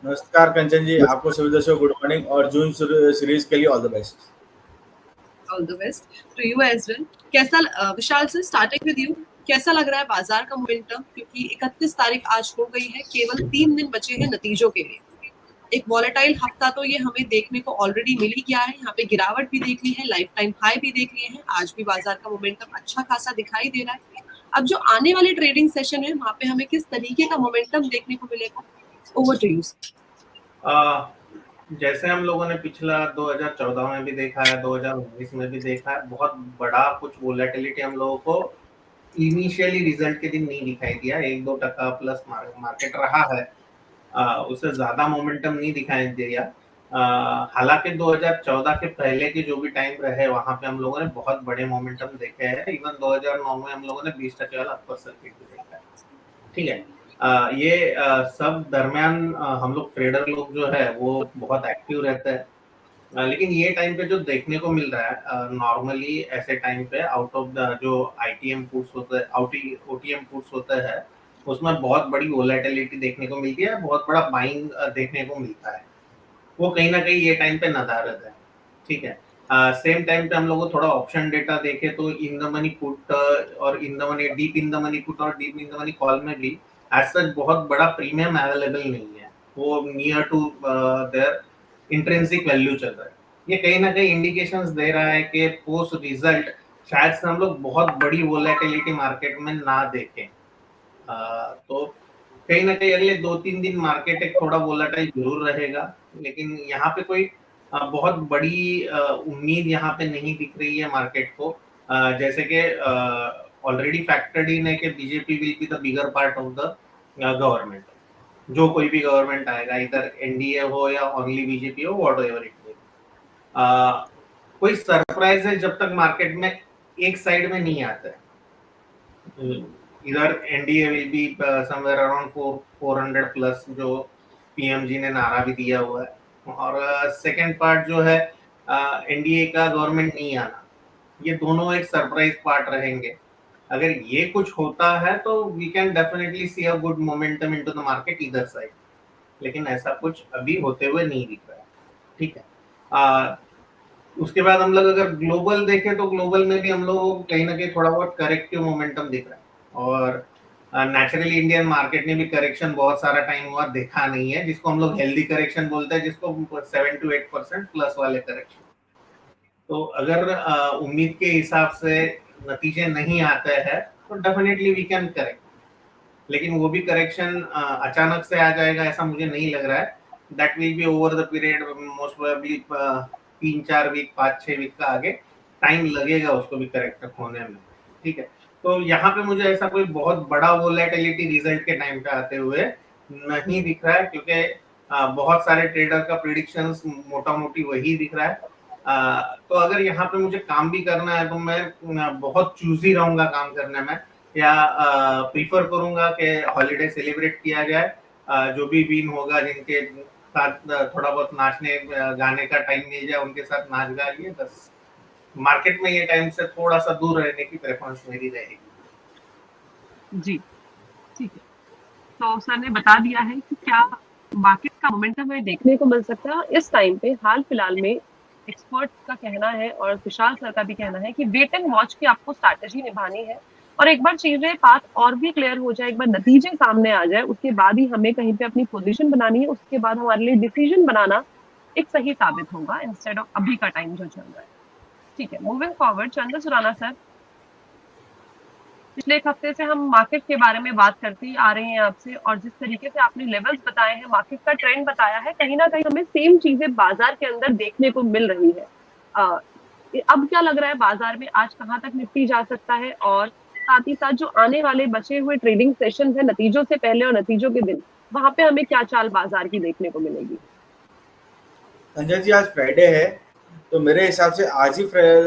नमस्कार कंचन जी, आपको सभी दर्शकों गुड मॉर्निंग और जून सीरीज के लिए all the best. All the best to you as well. कैसा Vishal sir, starting with you, कैसा लग रहा है बाजार का मोमेंटम? क्योंकि 31 तारीख आज हो गई है, केवल 3 दिन बचे हैं नतीजों के लिए। एक वॉलेटाइल हफ्ता तो ये हमें देखने को ऑलरेडी मिल ही गया है। यहाँ पे गिरावट भी देख ली है, लाइफ टाइम हाई भी देख लिए हैं। आज भी बाजार का मोमेंटम अच्छा खासा दिखाई दे रहा है। अब जो आने वाले ट्रेडिंग सेशन है, वहाँ पे हमें किस तरीके का मोमेंटम देखने को मिलेगा? Over to you. जैसे हम लोगों ने पिछला 2014 में भी देखा है, 2019 में भी देखा है, बहुत बड़ा कुछ वोलेटिलिटी हम लोगों को इनिशियली रिजल्ट के दिन नहीं दिखाई दिया। 1-2% प्लस मार्केट रहा है, उससे ज्यादा मोमेंटम नहीं दिखाई दिया। हालांकि 2014 के पहले के जो भी टाइम रहे वहां पे हम लोगों ने बहुत बड़े मोमेंटम देखे हैं। इवन 2009 में हम लोगों ने 20% वाला अपर सर्किट भी देखा है। ठीक है, ये सब दरमियान हम लोग ट्रेडर लोग जो है वो बहुत एक्टिव रहते हैं। लेकिन ये टाइम पे जो देखने को मिल रहा है, नॉर्मली ऐसे टाइम पे आउट ऑफ द जो आईटीएम पुट्स होते हैं, ओटीएम पुट्स होते हैं, उसमें बहुत बड़ी वोलेटिलिटी देखने को मिलती है, बहुत बड़ा बाइंग देखने को मिलता है। वो कहीं ना कहीं ये टाइम पे नदारद है। ठीक है, सेम टाइम पे हम लोग को थोड़ा ऑप्शन डेटा देखे तो इन द मनी पुट और in the money deep in the money put और deep in the money call में भी एज सच बहुत बड़ा प्रीमियम अवेलेबल नहीं है। वो near to their intrinsic value चल रहा है। ये कहीं ना कहीं इंडिकेशंस दे रहा है कि पोस्ट रिजल्ट शायद से हम लोग बहुत बड़ी वोलेटिलिटी मार्केट में ना देखें। तो कहीं ना कहीं अगले 2-3 दिन मार्केट एक थोड़ा वोलेटाइल जरूर रहेगा, लेकिन यहाँ पे कोई बहुत बड़ी उम्मीद यहाँ पे नहीं दिख रही है मार्केट को। जैसे कि ऑलरेडी फैक्टर्ड इन है कि BJP will be the bigger part of the government. जो कोई भी गवर्नमेंट आएगा, इधर एनडीए हो या ओनली बीजेपी हो, व्हाटएवर इट मे, कोई सरप्राइज है जब तक मार्केट में एक साइड में नहीं आता है। इधर NDA will be somewhere around 400 plus, जो पीएमजी ने नारा भी दिया हुआ है। और सेकंड पार्ट जो है एनडीए का गवर्नमेंट नहीं आना, ये दोनों एक सरप्राइज पार्ट रहेंगे। अगर ये कुछ होता है तो we can definitely see a good momentum into the market either side, लेकिन ऐसा कुछ अभी होते हुए नहीं दिख रहा है। ठीक है, उसके बाद हम लोग अगर ग्लोबल देखें तो ग्लोबल में भी हम लोग कहीं ना कहीं थोड़ा बहुत करेक्टिव मोमेंटम दिख रहा है। और नेचुरली इंडियन मार्केट ने भी करेक्शन बहुत सारा टाइम हुआ देखा नहीं है, जिसको हम लोग हेल्दी करेक्शन बोलते हैं, जिसको 7 to 8% प्लस वाले करेक्शन। तो अगर उम्मीद के हिसाब से नतीजे नहीं आते हैं तो डेफिनेटली वी कैन करेक्ट, लेकिन वो भी करेक्शन अचानक से आ जाएगा ऐसा मुझे नहीं लग रहा है। That will be over the period, most probably 3-4 week, 5-6 week का आगे टाइम लगेगा उसको भी करेक्ट होने में। ठीक है, तो यहाँ पे मुझे ऐसा कोई बहुत बड़ा वोलेटिलिटी रिजल्ट के टाइम पे आते हुए नहीं दिख रहा है, क्योंकि बहुत सारे ट्रेडर का प्रिडिक्शंस मोटा मोटी वही दिख रहा है। तो अगर यहाँ पे मुझे काम भी करना है तो मैं बहुत चूजी रहूंगा काम करने में, या प्रीफर करूंगा कि हॉलीडे सेलिब्रेट किया जाए। जो भी विन होगा, जिनके साथ थोड़ा बहुत नाचने गाने का टाइम मिल जाए, उनके साथ नाच गा लिए बस। मार्केट में ये टाइम से थोड़ा सा दूर रहने की प्रेफरेंस मेरी रहेगी। जी ठीक है, तो सर ने बता दिया है कि क्या मार्केट का मोमेंटम हमें देखने को मिल सकता है इस टाइम पे। हाल फिलहाल में एक्सपर्ट का कहना है और विशाल सर का भी कहना है कि वेट एंड वॉच की आपको स्ट्रैटेजी निभानी है, और एक बार चीजें बात और भी क्लियर हो जाए, एक बार नतीजे सामने आ जाए, उसके बाद ही हमें कहीं पे अपनी पोजीशन बनानी है। उसके बाद हमारे लिए डिसीजन बनाना एक सही साबित होगा, इंस्टेड ऑफ अभी का टाइम जो चल रहा है। ठीक है, मूविंग फॉरवर्ड, चंद्र सुराना सर, पिछले एक हफ्ते से हम मार्केट के बारे में बात करते आ रहे हैं आपसे, और जिस तरीके से आपने लेवल्स बताए हैं, मार्केट का ट्रेंड बताया है, कहीं ना कहीं हमें सेम चीजें बाजार के अंदर देखने को मिल रही है। अब क्या लग रहा है बाजार में आज कहां तक निपटी जा सकता है, और साथ ही साथ जो आने वाले बचे हुए ट्रेडिंग सेशन है नतीजों से पहले और नतीजों के दिन, वहां पे हमें क्या चाल बाजार की देखने को मिलेगी? संजय जी, आज फ्राइडे है तो मेरे हिसाब से आज ही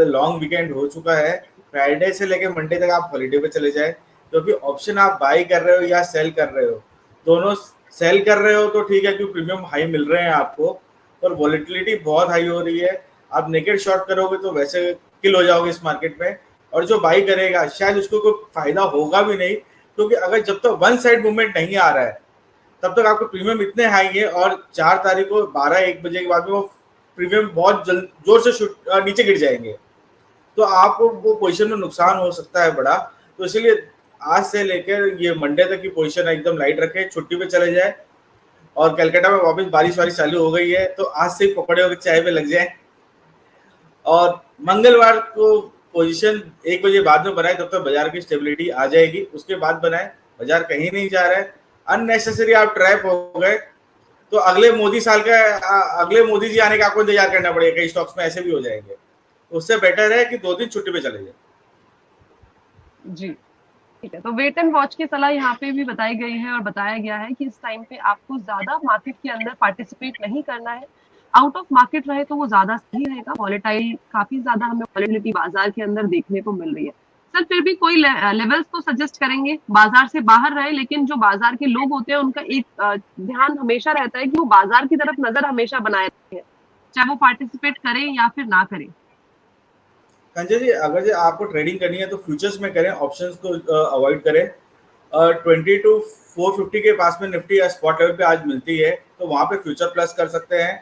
लॉन्ग वीकेंड हो चुका है। फ्राइडे से लेकर मंडे तक आप हॉलीडे पे चले जाए, क्योंकि ऑप्शन आप बाई कर रहे हो या सेल कर रहे हो, दोनों सेल कर रहे हो तो ठीक है क्योंकि प्रीमियम हाई मिल रहे हैं आपको, और वॉलेटिलिटी बहुत हाई हो रही है। आप नेकेड शॉर्ट करोगे तो वैसे किल हो जाओगे इस मार्केट में, और जो बाई करेगा शायद उसको कोई फायदा होगा भी नहीं, क्योंकि अगर जब तक वन साइड मूवमेंट नहीं आ रहा है तब तक आपके प्रीमियम इतने हाई है और 4 तारीख को 12-1 बजे के बाद में वो प्रीमियम बहुत जोर से नीचे गिर जाएंगे, तो आपको वो पोजीशन में नुकसान हो सकता है बड़ा। तो इसीलिए आज से लेकर ये मंडे तक की पोजीशन एकदम लाइट रखें, छुट्टी पे चले जाए। और कलकत्ता में वापस बारिश वारिश चालू हो गई है, तो आज से ही पकौड़े होकर चाय पे लग जाए। और मंगलवार को पोजीशन 1 बजे बाद में बनाए, तब तक बाजार की स्टेबिलिटी आ जाएगी, उसके बाद बनाए। बाजार कहीं नहीं जा रहा है, अननेसेसरी आप ट्रैप हो गए तो अगले मोदी जी आने का आपको इंतजार करना पड़ेगा, कई स्टॉक्स में ऐसे भी हो जाएंगे। उससे बेटर है कि 2 दिन छुट्टी पे चले जाए। जी ठीक है, तो वेट एंड वॉच की सलाह यहाँ पे भी बताई गई है और बताया गया है कि इस टाइम पे आपको ज्यादा मार्केट के अंदर पार्टिसिपेट नहीं करना है। आउट ऑफ मार्केट रहे तो वो ज्यादा सही रहेगा। वॉलेटाइल काफी ज्यादा हमें वॉलेटिलिटी बाजार के अंदर देखने को मिल रही है। सर फिर भी कोई लेवल्स तो सजेस्ट करेंगे, बाजार से बाहर रहे लेकिन जो बाजार के लोग होते हैं उनका एक ध्यान हमेशा रहता है कि वो बाजार की तरफ नजर हमेशा बनाए रखें, चाहे वो पार्टिसिपेट करें या फिर ना करें। संजय जी, अगर जो आपको ट्रेडिंग करनी है तो फ्यूचर्स में करें, ऑप्शंस को अवॉइड करें। 20 to 450 के पास में निफ्टी या स्पॉट लेवल पे आज मिलती है, तो वहां पे फ्यूचर प्लस कर सकते हैं।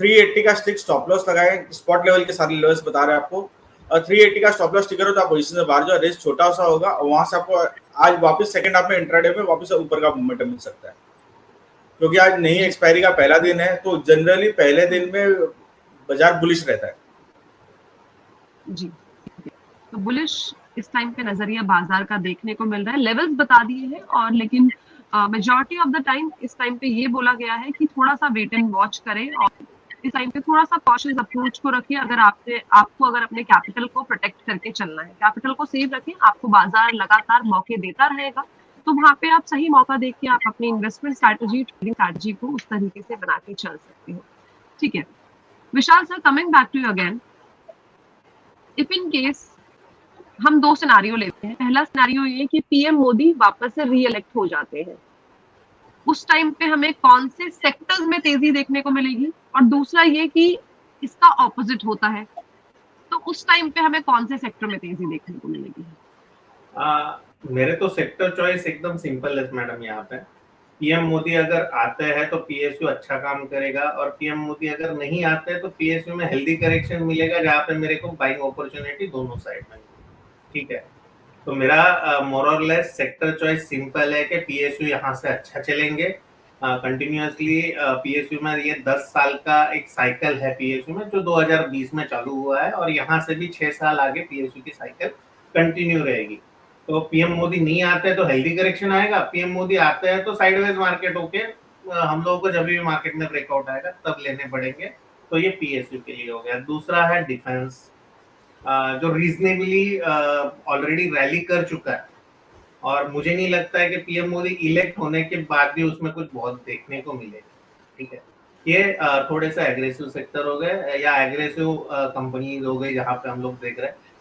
380 का स्टिक स्टॉप लॉस लगाएं, स्पॉट लेवल के सारे लेवल्स बता रहे हैं आपको। और 380 का स्टॉप लॉस टिकर हो तो आप पोजीशन से बाहर जाओ, रिस्क छोटा सा होगा और वहां से आपको आज वापस सेकंड हाफ में इंट्राडे में वापस ऊपर का मोमेंटम मिल सकता है, क्योंकि आज नई एक्सपायरी का पहला दिन है, तो जनरली पहले दिन में बाजार बुलिश रहता है। जी, तो बुलिश इस टाइम पे नजरिया बाजार का देखने को मिल रहा है। लेवल्स बता दिए हैं और लेकिन मेजॉरिटी ऑफ द टाइम इस टाइम पे ये बोला गया है कि थोड़ा सा वेट एंड वॉच करें और इस टाइम पे थोड़ा सा कॉशियस अप्रोच को रखिए। अगर आपको अगर अपने कैपिटल को प्रोटेक्ट करके चलना है, कैपिटल को सेव रखें, आपको बाजार लगातार मौके देता रहेगा, तो वहां पे आप सही मौका देख के आप अपनी इन्वेस्टमेंट स्ट्रैटेजी, ट्रेडिंग स्ट्रैटेजी को उस तरीके से बना के चल सकते हो। ठीक है Vishal sir, coming back to you again, if in case हम 2 सिनेरियो लेते हैं। पहला सिनेरियो ये कि पीएम मोदी वापस से री इलेक्ट हो जाते हैं, उस टाइम पे हमें कौन से सेक्टर्स में तेजी देखने को मिलेगी, और दूसरा ये कि इसका ऑपोजिट होता है तो उस टाइम पे हमें कौन से सेक्टर में तेजी देखने को मिलेगी? मेरे तो सेक्टर चॉइस एकदम सिंपल है मैडम। यहाँ पे पीएम मोदी अगर आते हैं तो पीएसयू अच्छा काम करेगा, और पीएम मोदी अगर नहीं आते हैं तो पीएसयू में हेल्दी करेक्शन मिलेगा, जहाँ पे मेरे को बाइंग अपॉर्चुनिटी दोनों साइड में। ठीक है, तो मेरा मोर और लेस सेक्टर चॉइस सिंपल है कि पीएसयू यहाँ से अच्छा चलेंगे कंटिन्यूअसली। पीएसयू में ये 10 साल का एक साइकिल है पीएसयू में, जो 2020 में चालू हुआ है, और यहाँ से भी 6 साल आगे पीएसयू की साइकिल कंटिन्यू रहेगी। तो पीएम मोदी नहीं आते हैं तो हेल्दी करेक्शन आएगा, पीएम मोदी आते हैं तो साइडवेज मार्केट होके हम लोगों को जब भी मार्केट में ब्रेकआउट आएगा तब लेने पड़ेंगे। तो ये पीएसयू के लिए हो गया। दूसरा है डिफेंस, जो रीजनेबली ऑलरेडी रैली कर चुका है, और मुझे नहीं लगता है कि पीएम मोदी इलेक्ट होने के बाद भी उसमें कुछ बहुत देखने को मिलेगा। ठीक है, ये थोड़े से एग्रेसिव सेक्टर हो गए या एग्रेसिव कंपनीज हो गई जहाँ पे हम लोग देख रहे हैं।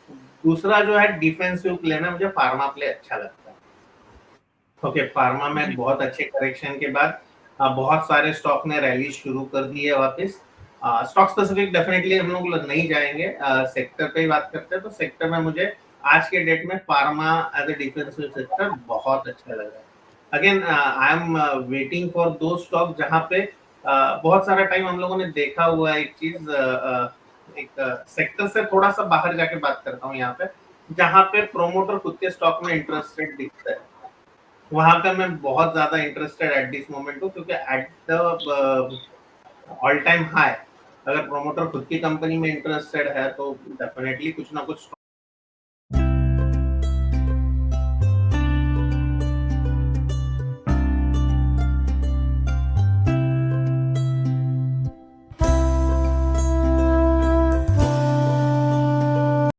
दूसरा जो है डिफेंसिव प्ले में मुझे फार्मा प्ले अच्छा लगता है। ओके, फार्मा में बहुत अच्छे करेक्शन के बाद बहुत सारे स्टॉक ने रैली शुरू कर दी है वापस। स्टॉक स्पेसिफिक डेफिनेटली हम लोग नहीं जाएंगे, सेक्टर पे ही बात करते हैं। तो सेक्टर में मुझे आज के डेट में pharma as a defensive sector बहुत अच्छा लग रहा है। Again I am waiting for two stock जहां पे बहुत सारा टाइम हम लोगों ने देखा हुआ है। एक चीज एक सेक्टर से थोड़ा सा बाहर जाके बात करता हूँ यहाँ पे, जहाँ पे प्रोमोटर खुद के स्टॉक में इंटरेस्टेड दिखता है, वहां पे मैं बहुत ज्यादा इंटरेस्टेड एट दिस मोमेंट हूँ, क्योंकि at the all time high अगर प्रोमोटर खुद की कंपनी में इंटरेस्टेड है तो डेफिनेटली कुछ ना कुछ